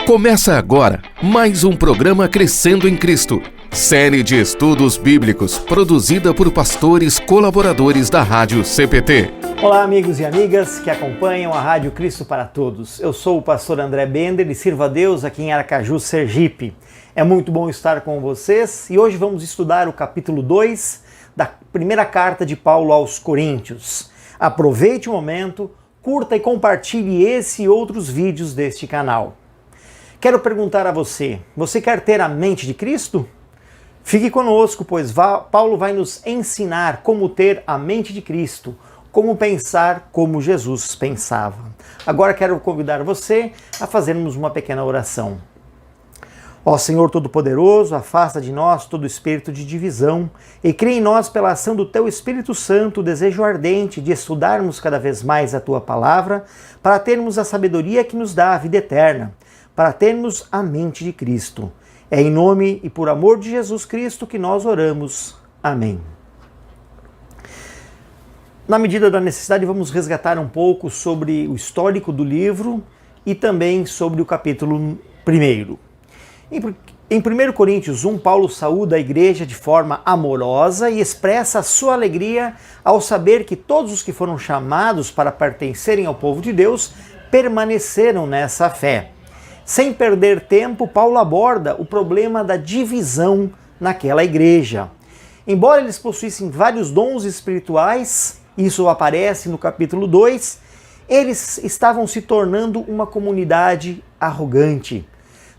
Começa agora mais um programa Crescendo em Cristo, série de estudos bíblicos produzida por pastores colaboradores da Rádio CPT. Olá, amigos e amigas que acompanham a Rádio Cristo para Todos. Eu sou o pastor André Bender e sirvo a Deus aqui em Aracaju, Sergipe. É muito bom estar com vocês e hoje vamos estudar o capítulo 2 da primeira carta de Paulo aos Coríntios. Aproveite o momento, curta e compartilhe esse e outros vídeos deste canal. Quero perguntar a você, você quer ter a mente de Cristo? Fique conosco, pois Paulo vai nos ensinar como ter a mente de Cristo, como pensar como Jesus pensava. Agora quero convidar você a fazermos uma pequena oração. Ó Senhor Todo-Poderoso, afasta de nós todo espírito de divisão e cria em nós, pela ação do Teu Espírito Santo, o desejo ardente de estudarmos cada vez mais a Tua Palavra, para termos a sabedoria que nos dá a vida eterna, para termos a mente de Cristo. É em nome e por amor de Jesus Cristo que nós oramos. Amém. Na medida da necessidade, vamos resgatar um pouco sobre o histórico do livro e também sobre o capítulo 1. Em 1 Coríntios 1, Paulo saúda a igreja de forma amorosa e expressa a sua alegria ao saber que todos os que foram chamados para pertencerem ao povo de Deus permaneceram nessa fé. Sem perder tempo, Paulo aborda o problema da divisão naquela igreja. Embora eles possuíssem vários dons espirituais, isso aparece no capítulo 2, eles estavam se tornando uma comunidade arrogante.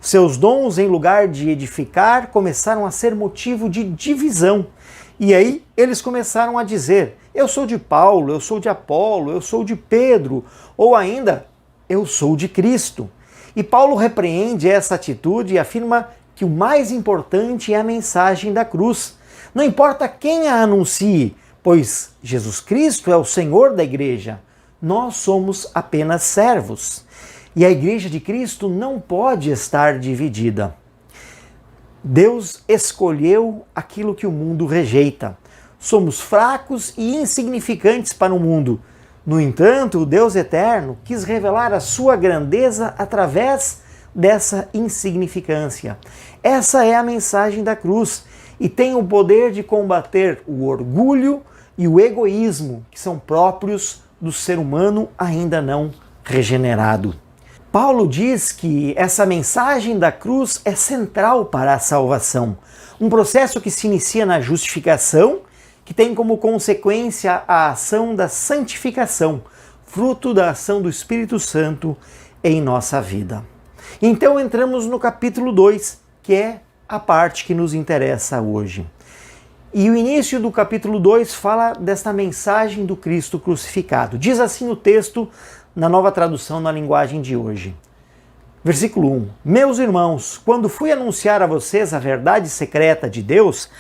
Seus dons, em lugar de edificar, começaram a ser motivo de divisão. E aí eles começaram a dizer: eu sou de Paulo, eu sou de Apolo, eu sou de Pedro, ou ainda, eu sou de Cristo. E Paulo repreende essa atitude e afirma que o mais importante é a mensagem da cruz. Não importa quem a anuncie, pois Jesus Cristo é o Senhor da igreja. Nós somos apenas servos. E a igreja de Cristo não pode estar dividida. Deus escolheu aquilo que o mundo rejeita. Somos fracos e insignificantes para o mundo. No entanto, o Deus eterno quis revelar a sua grandeza através dessa insignificância. Essa é a mensagem da cruz e tem o poder de combater o orgulho e o egoísmo que são próprios do ser humano ainda não regenerado. Paulo diz que essa mensagem da cruz é central para a salvação, um processo que se inicia na justificação, que tem como consequência a ação da santificação, fruto da ação do Espírito Santo em nossa vida. Então entramos no capítulo 2, que é a parte que nos interessa hoje. E o início do capítulo 2 fala desta mensagem do Cristo crucificado. Diz assim o texto na Nova Tradução na linguagem de hoje. Versículo 1. Meus irmãos, quando fui anunciar a vocês a verdade secreta de Deus,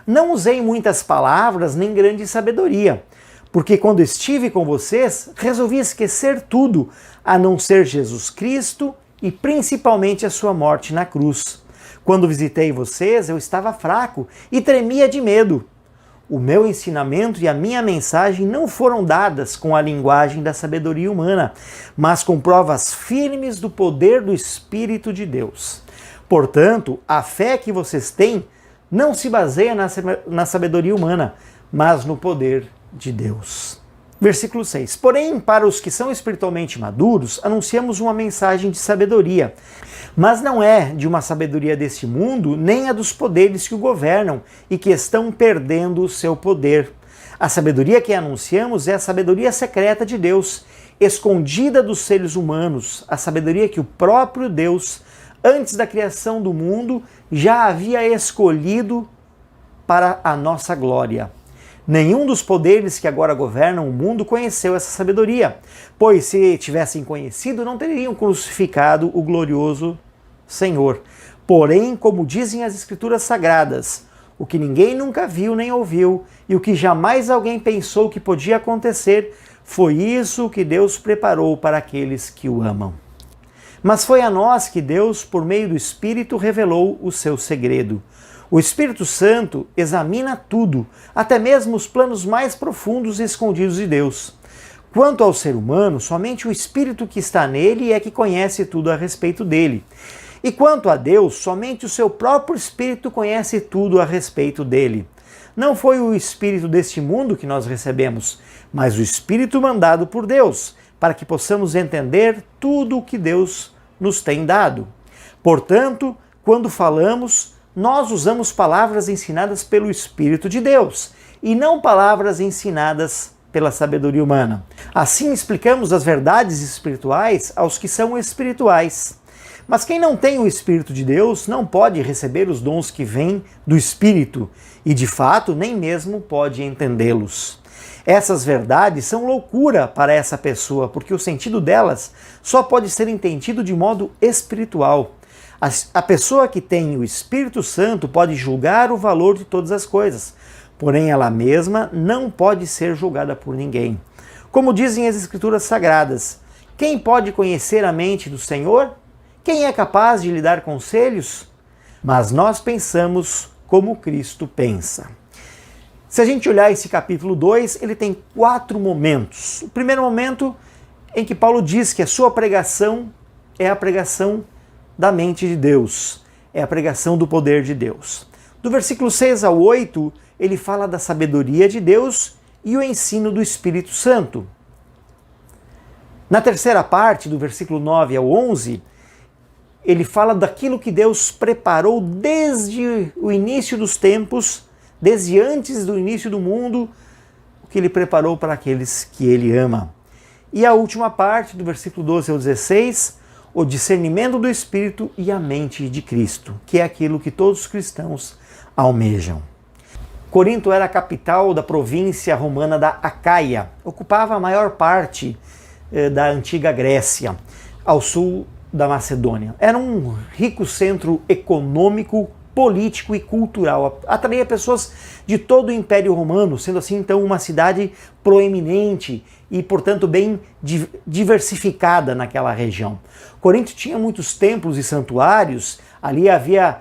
não usei muitas palavras nem grande sabedoria, porque quando estive com vocês, resolvi esquecer tudo, a não ser Jesus Cristo e principalmente a sua morte na cruz. Quando visitei vocês, eu estava fraco e tremia de medo. O meu ensinamento e a minha mensagem não foram dadas com a linguagem da sabedoria humana, mas com provas firmes do poder do Espírito de Deus. Portanto, a fé que vocês têm não se baseia na sabedoria humana, mas no poder de Deus. Versículo 6. Porém, para os que são espiritualmente maduros, anunciamos uma mensagem de sabedoria, mas não é de uma sabedoria deste mundo, nem a dos poderes que o governam e que estão perdendo o seu poder. A sabedoria que anunciamos é a sabedoria secreta de Deus, escondida dos seres humanos, a sabedoria que o próprio Deus, antes da criação do mundo, já havia escolhido para a nossa glória. Nenhum dos poderes que agora governam o mundo conheceu essa sabedoria, pois se tivessem conhecido, não teriam crucificado o glorioso Senhor. Porém, como dizem as Escrituras Sagradas, o que ninguém nunca viu nem ouviu e o que jamais alguém pensou que podia acontecer, foi isso que Deus preparou para aqueles que o amam. Mas foi a nós que Deus, por meio do Espírito, revelou o seu segredo. O Espírito Santo examina tudo, até mesmo os planos mais profundos e escondidos de Deus. Quanto ao ser humano, somente o Espírito que está nele é que conhece tudo a respeito dele. E quanto a Deus, somente o seu próprio Espírito conhece tudo a respeito dele. Não foi o Espírito deste mundo que nós recebemos, mas o Espírito mandado por Deus, para que possamos entender tudo o que Deus nos tem dado. Portanto, quando falamos, nós usamos palavras ensinadas pelo Espírito de Deus, e não palavras ensinadas pela sabedoria humana. Assim explicamos as verdades espirituais aos que são espirituais. Mas quem não tem o Espírito de Deus não pode receber os dons que vêm do Espírito e, de fato, nem mesmo pode entendê-los. Essas verdades são loucura para essa pessoa, porque o sentido delas só pode ser entendido de modo espiritual. A pessoa que tem o Espírito Santo pode julgar o valor de todas as coisas, porém ela mesma não pode ser julgada por ninguém. Como dizem as Escrituras Sagradas, quem pode conhecer a mente do Senhor? Quem é capaz de lhe dar conselhos? Mas nós pensamos como Cristo pensa. Se a gente olhar esse capítulo 2, ele tem 4 momentos. O primeiro momento em que Paulo diz que a sua pregação é a pregação da mente de Deus, é a pregação do poder de Deus. Do versículo 6 ao 8, ele fala da sabedoria de Deus e o ensino do Espírito Santo. Na terceira parte, do versículo 9 ao 11, ele fala daquilo que Deus preparou desde o início dos tempos, desde antes do início do mundo, o que ele preparou para aqueles que ele ama. E a última parte, do versículo 12 ao 16, o discernimento do Espírito e a mente de Cristo, que é aquilo que todos os cristãos almejam. Corinto era a capital da província romana da Acaia, ocupava a maior parte da antiga Grécia, ao sul da Macedônia. Era um rico centro econômico, político e cultural. Atraía pessoas de todo o Império Romano, sendo assim então uma cidade proeminente e, portanto, bem diversificada naquela região. Corinto tinha muitos templos e santuários, ali havia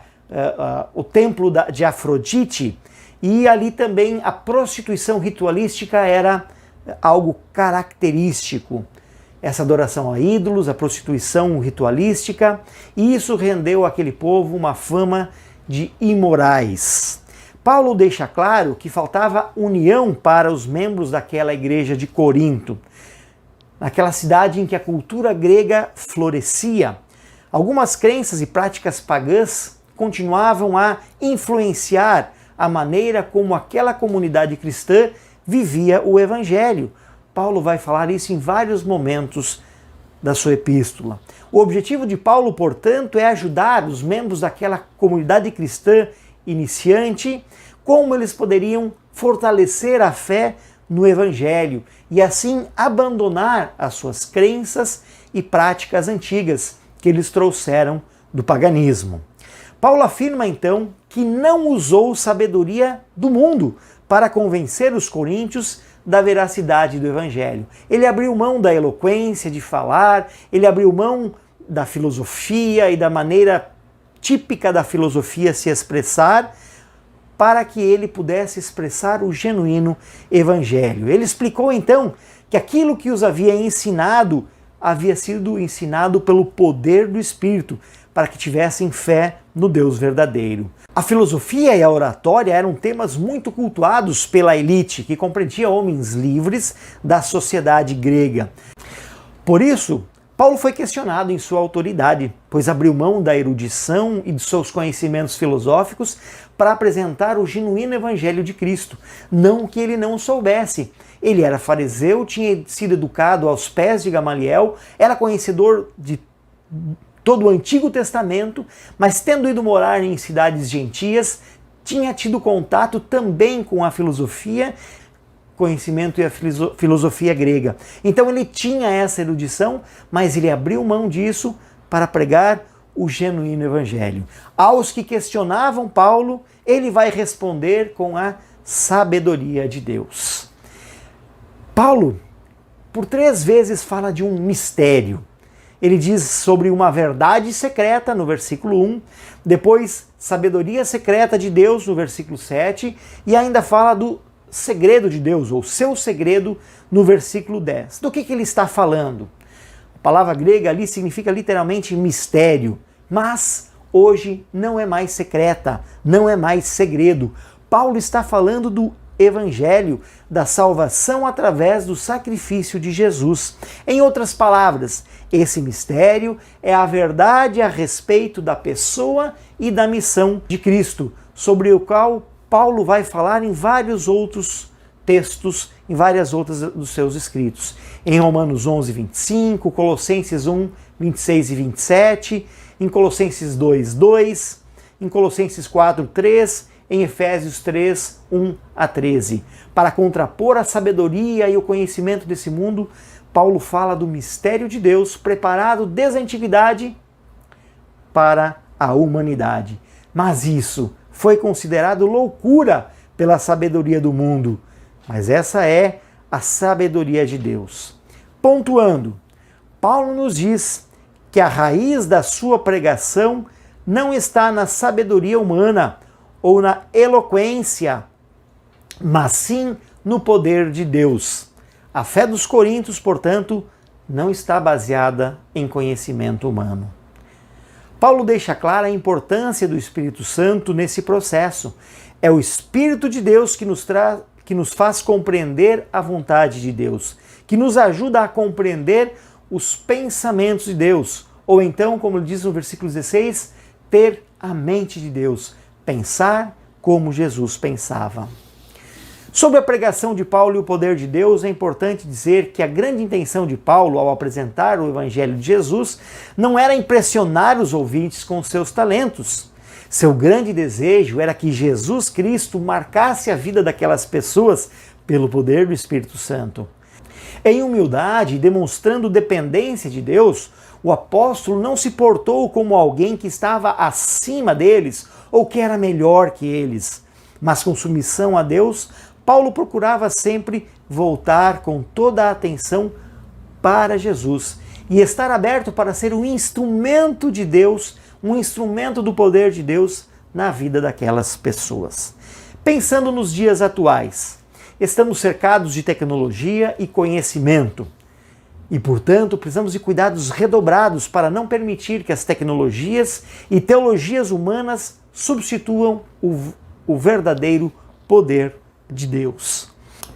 o templo de Afrodite, e ali também a prostituição ritualística era algo característico. Essa adoração a ídolos, a prostituição ritualística, e isso rendeu àquele povo uma fama de imorais. Paulo deixa claro que faltava união para os membros daquela igreja de Corinto, naquela cidade em que a cultura grega florescia. Algumas crenças e práticas pagãs continuavam a influenciar a maneira como aquela comunidade cristã vivia o Evangelho. Paulo vai falar isso em vários momentos da sua epístola. O objetivo de Paulo, portanto, é ajudar os membros daquela comunidade cristã iniciante, como eles poderiam fortalecer a fé no Evangelho e assim abandonar as suas crenças e práticas antigas que eles trouxeram do paganismo. Paulo afirma então que não usou sabedoria do mundo para convencer os coríntios da veracidade do Evangelho. Ele abriu mão da eloquência de falar, ele abriu mão da filosofia e da maneira típica da filosofia se expressar, para que ele pudesse expressar o genuíno Evangelho. Ele explicou então que aquilo que os havia ensinado havia sido ensinado pelo poder do Espírito, para que tivessem fé no Deus verdadeiro. A filosofia e a oratória eram temas muito cultuados pela elite, que compreendia homens livres da sociedade grega. Por isso, Paulo foi questionado em sua autoridade, pois abriu mão da erudição e de seus conhecimentos filosóficos para apresentar o genuíno Evangelho de Cristo. Não que ele não soubesse. Ele era fariseu, tinha sido educado aos pés de Gamaliel, era conhecedor de todo o Antigo Testamento, mas tendo ido morar em cidades gentias, tinha tido contato também com a filosofia, conhecimento e a filosofia grega. Então ele tinha essa erudição, mas ele abriu mão disso para pregar o genuíno Evangelho. Aos que questionavam Paulo, ele vai responder com a sabedoria de Deus. Paulo, por 3 vezes, fala de um mistério. Ele diz sobre uma verdade secreta, no versículo 1, depois sabedoria secreta de Deus, no versículo 7, e ainda fala do segredo de Deus, ou seu segredo, no versículo 10. Do que ele está falando? A palavra grega ali significa literalmente mistério. mas hoje não é mais secreta, não é mais segredo. Paulo está falando do Evangelho, da salvação através do sacrifício de Jesus. Em outras palavras, esse mistério é a verdade a respeito da pessoa e da missão de Cristo, sobre o qual Paulo vai falar em vários outros textos, em várias outras dos seus escritos. Em Romanos 11, 25, Colossenses 1, 26 e 27, em Colossenses 2, 2, em Colossenses 4, 3, em Efésios 3, 1 a 13. Para contrapor a sabedoria e o conhecimento desse mundo, Paulo fala do mistério de Deus preparado desde a antiguidade para a humanidade. Mas isso foi considerado loucura pela sabedoria do mundo. Mas essa é a sabedoria de Deus. Pontuando, Paulo nos diz que a raiz da sua pregação não está na sabedoria humana ou na eloquência, mas sim no poder de Deus. A fé dos coríntios, portanto, não está baseada em conhecimento humano. Paulo deixa clara a importância do Espírito Santo nesse processo. É o Espírito de Deus que nos faz compreender a vontade de Deus, que nos ajuda a compreender os pensamentos de Deus, ou então, como diz no versículo 16, ter a mente de Deus, pensar como Jesus pensava. Sobre a pregação de Paulo e o poder de Deus, é importante dizer que a grande intenção de Paulo ao apresentar o Evangelho de Jesus não era impressionar os ouvintes com seus talentos. Seu grande desejo era que Jesus Cristo marcasse a vida daquelas pessoas pelo poder do Espírito Santo. Em humildade, demonstrando dependência de Deus, o apóstolo não se portou como alguém que estava acima deles ou que era melhor que eles, mas com submissão a Deus, Paulo procurava sempre voltar com toda a atenção para Jesus e estar aberto para ser um instrumento de Deus, um instrumento do poder de Deus na vida daquelas pessoas. Pensando nos dias atuais, estamos cercados de tecnologia e conhecimento. E, portanto, precisamos de cuidados redobrados para não permitir que as tecnologias e teologias humanas substituam o verdadeiro poder de Deus.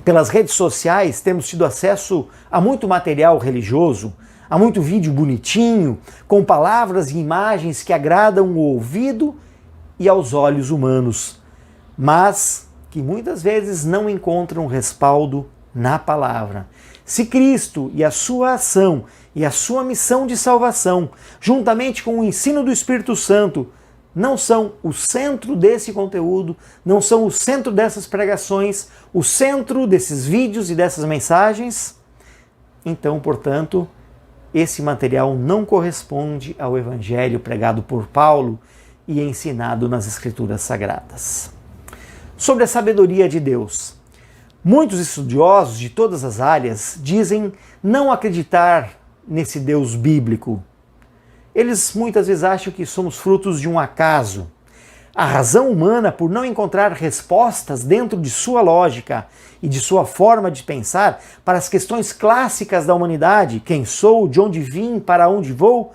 Pelas redes sociais temos tido acesso a muito material religioso, a muito vídeo bonitinho, com palavras e imagens que agradam o ouvido e aos olhos humanos, mas que muitas vezes não encontram respaldo na palavra. Se Cristo e a sua ação e a sua missão de salvação, juntamente com o ensino do Espírito Santo, não são o centro desse conteúdo, não são o centro dessas pregações, o centro desses vídeos e dessas mensagens, então, portanto, esse material não corresponde ao Evangelho pregado por Paulo e ensinado nas Escrituras Sagradas. Sobre a sabedoria de Deus. Muitos estudiosos de todas as áreas dizem não acreditar nesse Deus bíblico. Eles muitas vezes acham que somos frutos de um acaso. A razão humana, por não encontrar respostas dentro de sua lógica e de sua forma de pensar para as questões clássicas da humanidade, quem sou, de onde vim, para onde vou,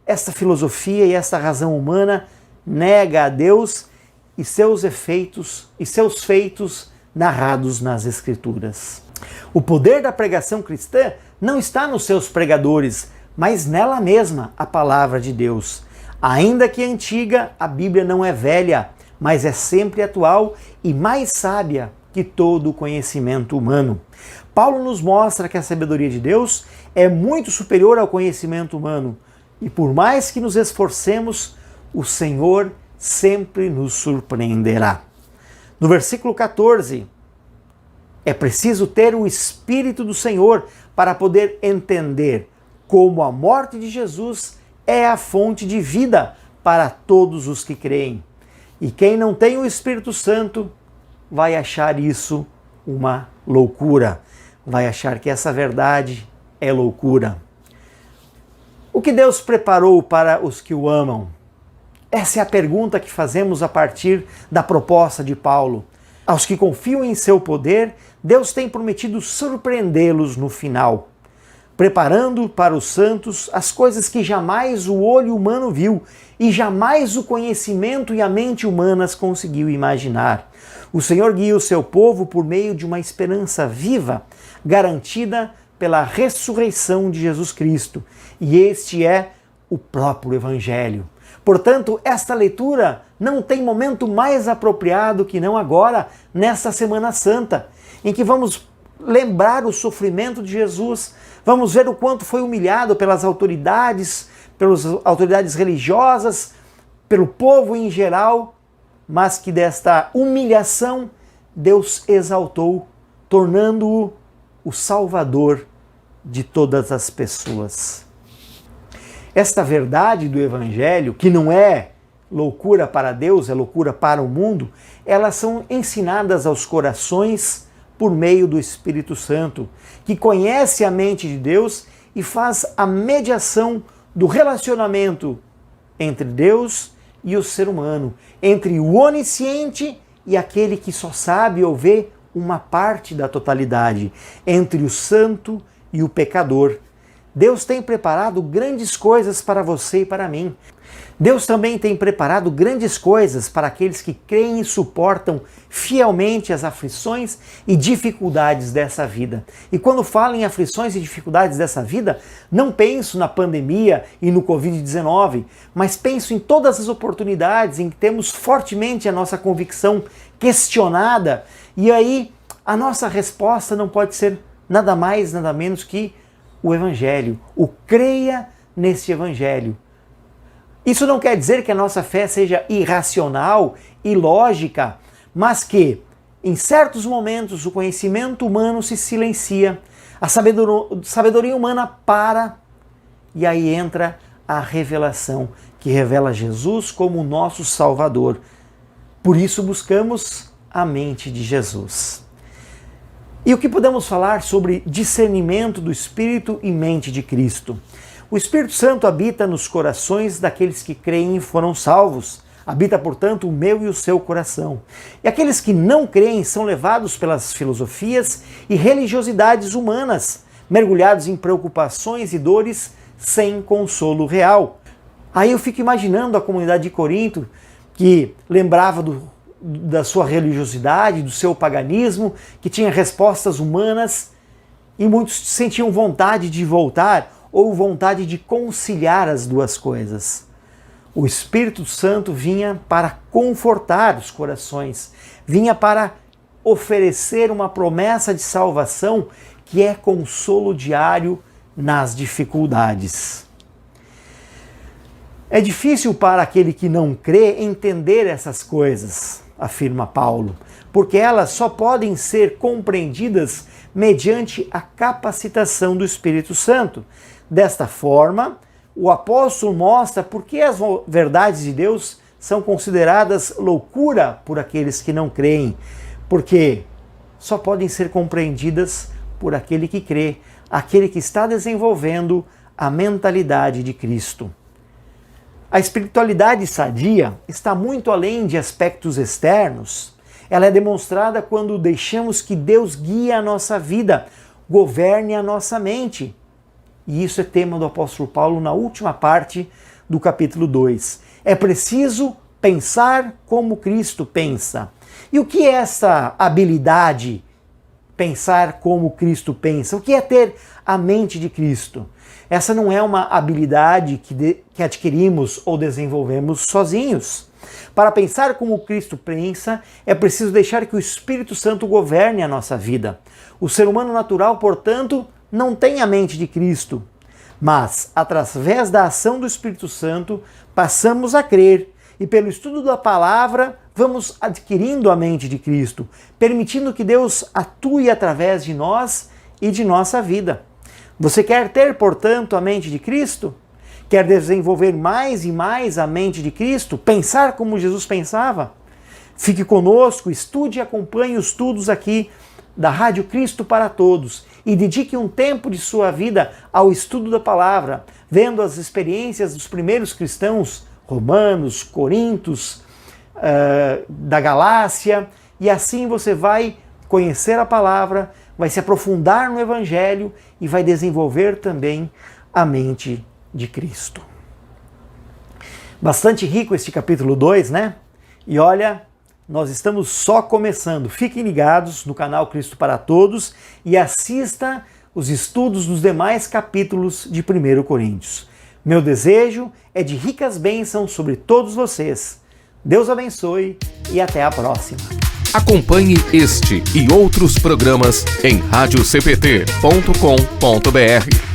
esta filosofia e esta razão humana nega a Deus e seus efeitos e seus feitos narrados nas Escrituras. O poder da pregação cristã não está nos seus pregadores, mas nela mesma, a palavra de Deus. Ainda que antiga, a Bíblia não é velha, mas é sempre atual e mais sábia que todo o conhecimento humano. Paulo nos mostra que a sabedoria de Deus é muito superior ao conhecimento humano e por mais que nos esforcemos, o Senhor sempre nos surpreenderá. No versículo 14, é preciso ter o Espírito do Senhor para poder entender como a morte de Jesus é a fonte de vida para todos os que creem. E quem não tem o Espírito Santo vai achar isso uma loucura, vai achar que essa verdade é loucura. O que Deus preparou para os que o amam? Essa é a pergunta que fazemos a partir da proposta de Paulo. Aos que confiam em seu poder, Deus tem prometido surpreendê-los no final. preparando para os santos as coisas que jamais o olho humano viu e jamais o conhecimento e a mente humanas conseguiu imaginar. O Senhor guia o seu povo por meio de uma esperança viva, garantida pela ressurreição de Jesus Cristo. E este é o próprio Evangelho. Portanto, esta leitura não tem momento mais apropriado que não agora, nesta Semana Santa, em que vamos lembrar o sofrimento de Jesus, vamos ver o quanto foi humilhado pelas autoridades religiosas, pelo povo em geral, mas que desta humilhação Deus exaltou, tornando-o o Salvador de todas as pessoas. Esta verdade do Evangelho, que não é loucura para Deus, é loucura para o mundo, elas são ensinadas aos corações por meio do Espírito Santo, que conhece a mente de Deus e faz a mediação do relacionamento entre Deus e o ser humano, entre o onisciente e aquele que só sabe ou vê uma parte da totalidade, entre o santo e o pecador. Deus tem preparado grandes coisas para você e para mim. Deus também tem preparado grandes coisas para aqueles que creem e suportam fielmente as aflições e dificuldades dessa vida. E quando falo em aflições e dificuldades dessa vida, não penso na pandemia e no Covid-19, mas penso em todas as oportunidades em que temos fortemente a nossa convicção questionada, e aí a nossa resposta não pode ser nada mais, nada menos que o Evangelho, o creia nesse Evangelho. Isso não quer dizer que a nossa fé seja irracional, ilógica, mas que, em certos momentos, o conhecimento humano se silencia, a sabedoria humana para, e aí entra a revelação, que revela Jesus como o nosso Salvador. Por isso buscamos a mente de Jesus. E o que podemos falar sobre discernimento do Espírito e mente de Cristo? O Espírito Santo habita nos corações daqueles que creem e foram salvos. Habita, portanto, o meu e o seu coração. E aqueles que não creem são levados pelas filosofias e religiosidades humanas, mergulhados em preocupações e dores sem consolo real. Aí eu fico imaginando a comunidade de Corinto, que lembrava da sua religiosidade, do seu paganismo, que tinha respostas humanas, e muitos sentiam vontade de voltar ou vontade de conciliar as duas coisas. O Espírito Santo vinha para confortar os corações, vinha para oferecer uma promessa de salvação que é consolo diário nas dificuldades. É difícil para aquele que não crê entender essas coisas, afirma Paulo, porque elas só podem ser compreendidas mediante a capacitação do Espírito Santo. Desta forma, o apóstolo mostra por que as verdades de Deus são consideradas loucura por aqueles que não creem, porque só podem ser compreendidas por aquele que crê, aquele que está desenvolvendo a mentalidade de Cristo. A espiritualidade sadia está muito além de aspectos externos. Ela é demonstrada quando deixamos que Deus guie a nossa vida, governe a nossa mente. E isso é tema do apóstolo Paulo na última parte do capítulo 2. É preciso pensar como Cristo pensa. E o que é essa habilidade, pensar como Cristo pensa? O que é ter a mente de Cristo? Essa não é uma habilidade que adquirimos ou desenvolvemos sozinhos. Para pensar como Cristo pensa, é preciso deixar que o Espírito Santo governe a nossa vida. O ser humano natural, portanto, não tem a mente de Cristo, mas, através da ação do Espírito Santo, passamos a crer e, pelo estudo da palavra, vamos adquirindo a mente de Cristo, permitindo que Deus atue através de nós e de nossa vida. Você quer ter, portanto, a mente de Cristo? Quer desenvolver mais e mais a mente de Cristo? Pensar como Jesus pensava? Fique conosco, estude e acompanhe os estudos aqui da Rádio Cristo para Todos e dedique um tempo de sua vida ao estudo da palavra, vendo as experiências dos primeiros cristãos, romanos, coríntios, da Galácia, e assim você vai conhecer a palavra, vai se aprofundar no Evangelho e vai desenvolver também a mente de Cristo. Bastante rico este capítulo 2, né? E olha, nós estamos só começando. Fiquem ligados no canal Cristo para Todos e assista os estudos dos demais capítulos de 1 Coríntios. Meu desejo é de ricas bênçãos sobre todos vocês. Deus abençoe e até a próxima. Acompanhe este e outros programas em radiocpt.com.br.